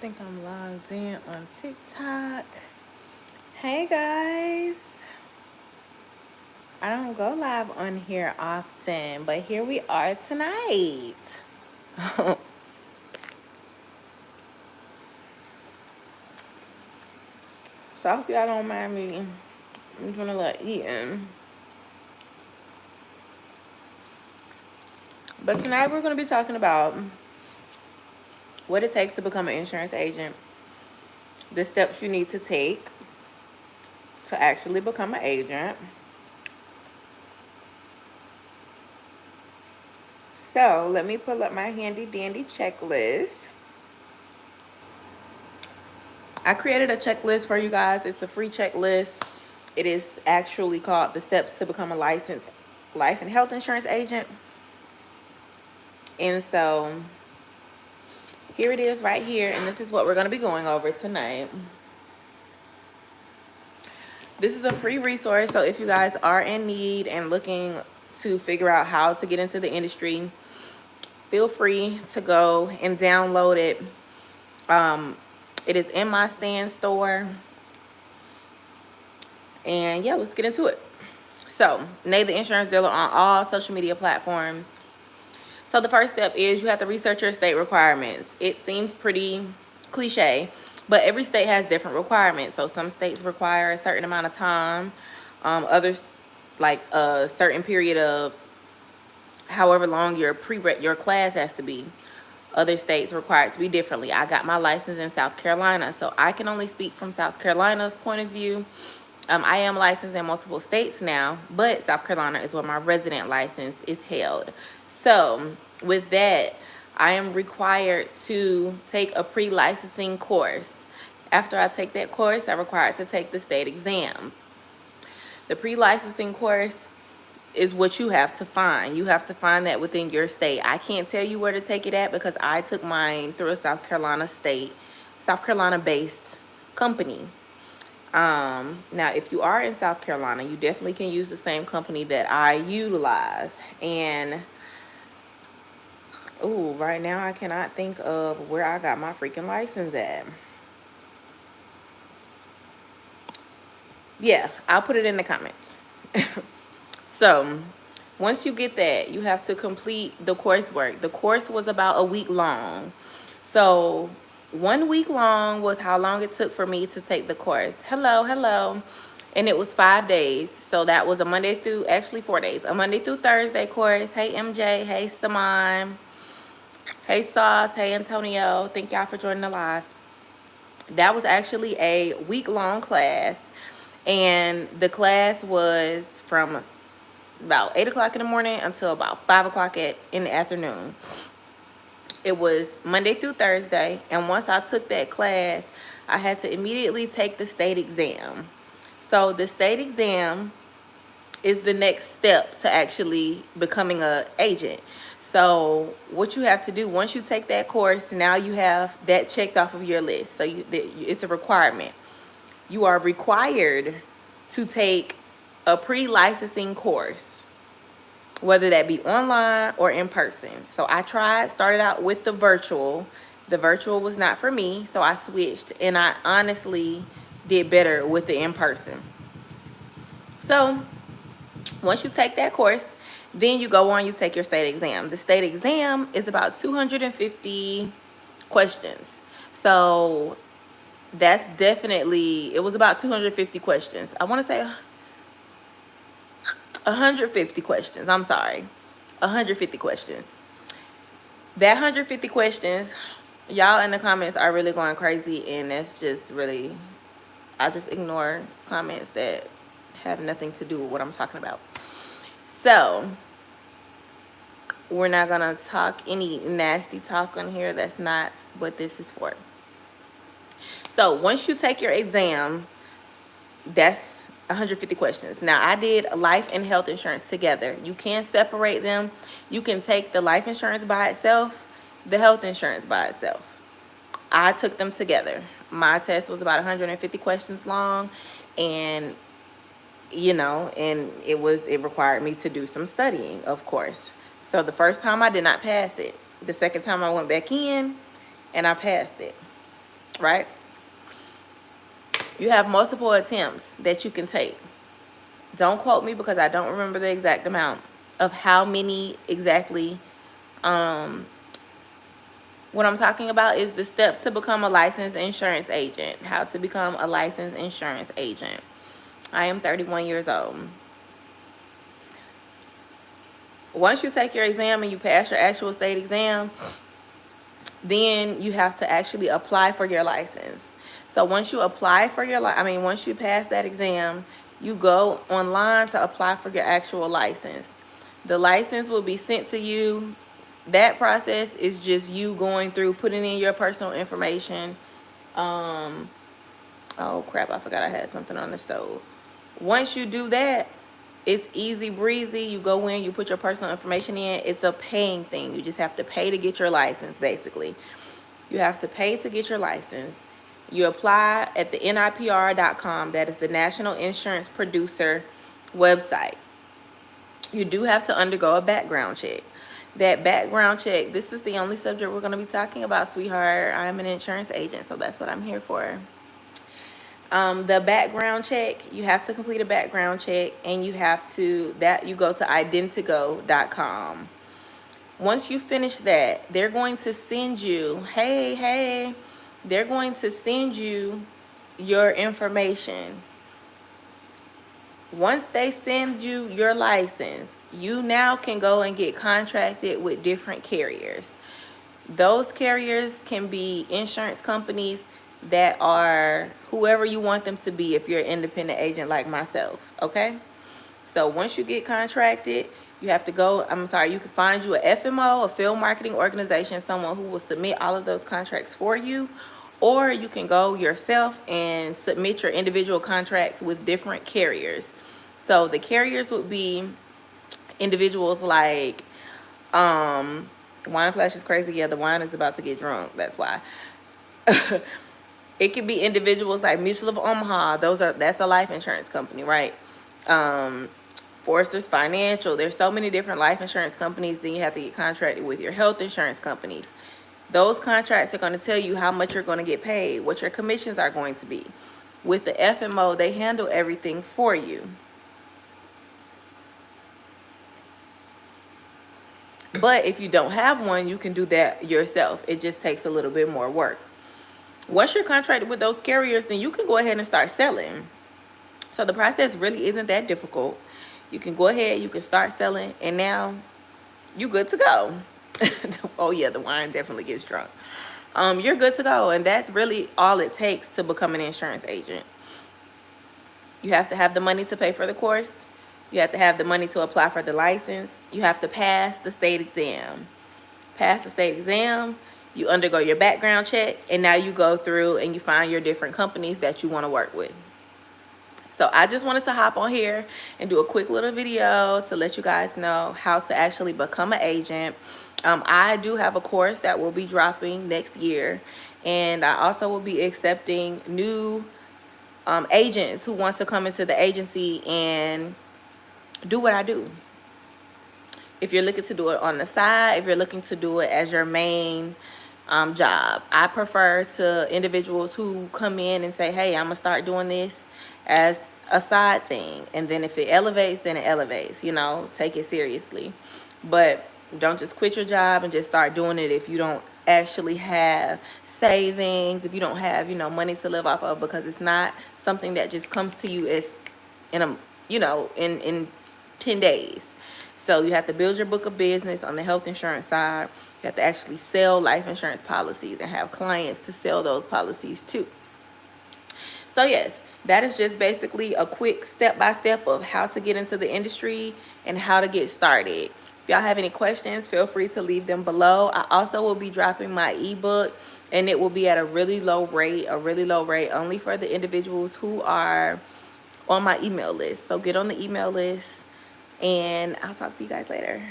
think I'm logged in on TikTok. Hey guys. I don't go live on here often, but here we are tonight. So I hope y'all don't mind me. I'm doing a little eating. But tonight we're going to be talking about what it takes to become an insurance agent, the steps you need to take to actually become an agent. So let me pull up my handy dandy checklist. I created a checklist for you guys. It's a free checklist. It is actually called the steps to become a licensed life and health insurance agent. And so here it is right here. And this is what we're going to be going over tonight. This is a free resource. So if you guys are in need and looking to figure out how to get into the industry, feel free to go and download it. It is in my Stand store. And yeah, let's get into it. So, name the insurance dealer on all social media platforms. So the first step is you have to research your state requirements. It seems pretty cliche, but every state has different requirements. So some states require a certain amount of time. Others, like a certain period of however long your class has to be. Other states require it to be differently. I got my license in South Carolina, so I can only speak from South Carolina's point of view. I am licensed in multiple states now, but South Carolina is where my resident license is held. So with that, I am required to take a pre-licensing course. After I take that course, I'm required to take the state exam. The pre-licensing course is what you have to find. You have to find that within your state. I can't tell you where to take it at because I took mine through a South Carolina based company. Now if you are in South Carolina, you definitely can use the same company that I utilize. And right now I cannot think of where I got my freaking license at. Yeah, I'll put it in the comments. So once you get that, you have to complete the coursework. The course was about a week long. So 1 week long was how long it took for me to take the course. Hello. And it was 5 days. So that was a Monday through, actually 4 days. A Monday through Thursday course. Hey, MJ. Hey, Saman. Hey, Sauce. Hey, Antonio. Thank y'all for joining the live. That was actually a week-long class. And the class was from about 8 o'clock in the morning until about 5 o'clock in the afternoon. It was Monday through Thursday, and once I took that class, I had to immediately take the state exam. So the state exam is the next step to actually becoming an agent. So what you have to do once you take that course, now you have that checked off of your list. So it's a requirement. You are required to take a pre-licensing course, whether that be online or in person. So I started out with the virtual. The virtual was not for me, so I switched, and I honestly did better with the in-person. So once you take that course, then you go on, you take your state exam. The state exam is about 250 questions. So that's definitely, it was about 250 questions. I want to say 150 questions. I'm sorry. 150 questions. That 150 questions, y'all in the comments are really going crazy, and that's just really, I just ignore comments that have nothing to do with what I'm talking about. So we're not gonna talk any nasty talk on here. That's not what this is for. So once you take your exam, that's 150 questions. Now I did life and health insurance together. You can separate them. You can take the life insurance by itself, the health insurance by itself. I took them together. My test was about 150 questions long, and it required me to do some studying, of course. So the first time I did not pass it. The second time I went back in and I passed it. right? You have multiple attempts that you can take. Don't quote me because I don't remember the exact amount of how many exactly. What I'm talking about is the steps to become a licensed insurance agent. How to become a licensed insurance agent. I am 31 years old. Once you take your exam and you pass your actual state exam, then you have to actually apply for your license. So once you apply for your once you pass that exam, you go online to apply for your actual license. The license will be sent to you. That process is just you going through putting in your personal information. Oh crap, I forgot I had something on the stove. Once you do that, it's easy breezy. You go in, you put your personal information in. It's a paying thing. You just have to pay to get your license, basically. You have to pay to get your license. You apply at the NIPR.com. That is the National Insurance Producer website. You do have to undergo a background check. That background check, this is the only subject we're going to be talking about, sweetheart. I'm an insurance agent, so that's what I'm here for. The background check, you have to complete a background check, and you have to, you go to Identigo.com. Once you finish that, they're going to send you, they're going to send you your information. Once they send you your license, you now can go and get contracted with different carriers. Those carriers can be insurance companies that are whoever you want them to be if you're an independent agent like myself, okay? So once you get contracted, you have to go, you can find you a FMO, a field marketing organization, someone who will submit all of those contracts for you, or you can go yourself and submit your individual contracts with different carriers. So the carriers would be individuals like, Wine Flash is crazy. Yeah, the wine is about to get drunk. That's why. It could be individuals like Mutual of Omaha. That's a life insurance company, right? Foresters Financial. There's so many different life insurance companies. Then you have to get contracted with your health insurance companies. Those contracts are going to tell you how much you're going to get paid, what your commissions are going to be. With the FMO, they handle everything for you. But if you don't have one, you can do that yourself. It just takes a little bit more work. Once you're contracted with those carriers, then you can go ahead and start selling. So the process really isn't that difficult. You can go ahead, you can start selling, and now you're good to go. Oh yeah, the wine definitely gets drunk. You're good to go, and that's really all it takes to become an insurance agent. You have to have the money to pay for the course. You have to have the money to apply for the license. You have to pass the state exam. Pass the state exam, you undergo your background check, and now you go through and you find your different companies that you want to work with. So I just wanted to hop on here and do a quick little video to let you guys know how to actually become an agent. I do have a course that will be dropping next year, and I also will be accepting new agents who wants to come into the agency and do what I do. If you're looking to do it on the side, if you're looking to do it as your main job, I prefer to individuals who come in and say, hey, I'm gonna start doing this as a side thing, and then if it elevates, then it elevates. You know, take it seriously, but don't just quit your job and just start doing it if you don't actually have savings, if you don't have, you know, money to live off of, because it's not something that just comes to you as in a, you know, in 10 days. So you have to build your book of business on the health insurance side. You have to actually sell life insurance policies and have clients to sell those policies to. So yes, that is just basically a quick step-by-step of how to get into the industry and how to get started. If y'all have any questions, feel free to leave them below. I also will be dropping my ebook, and it will be at a really low rate only for the individuals who are on my email list. So get on the email list, and I'll talk to you guys later.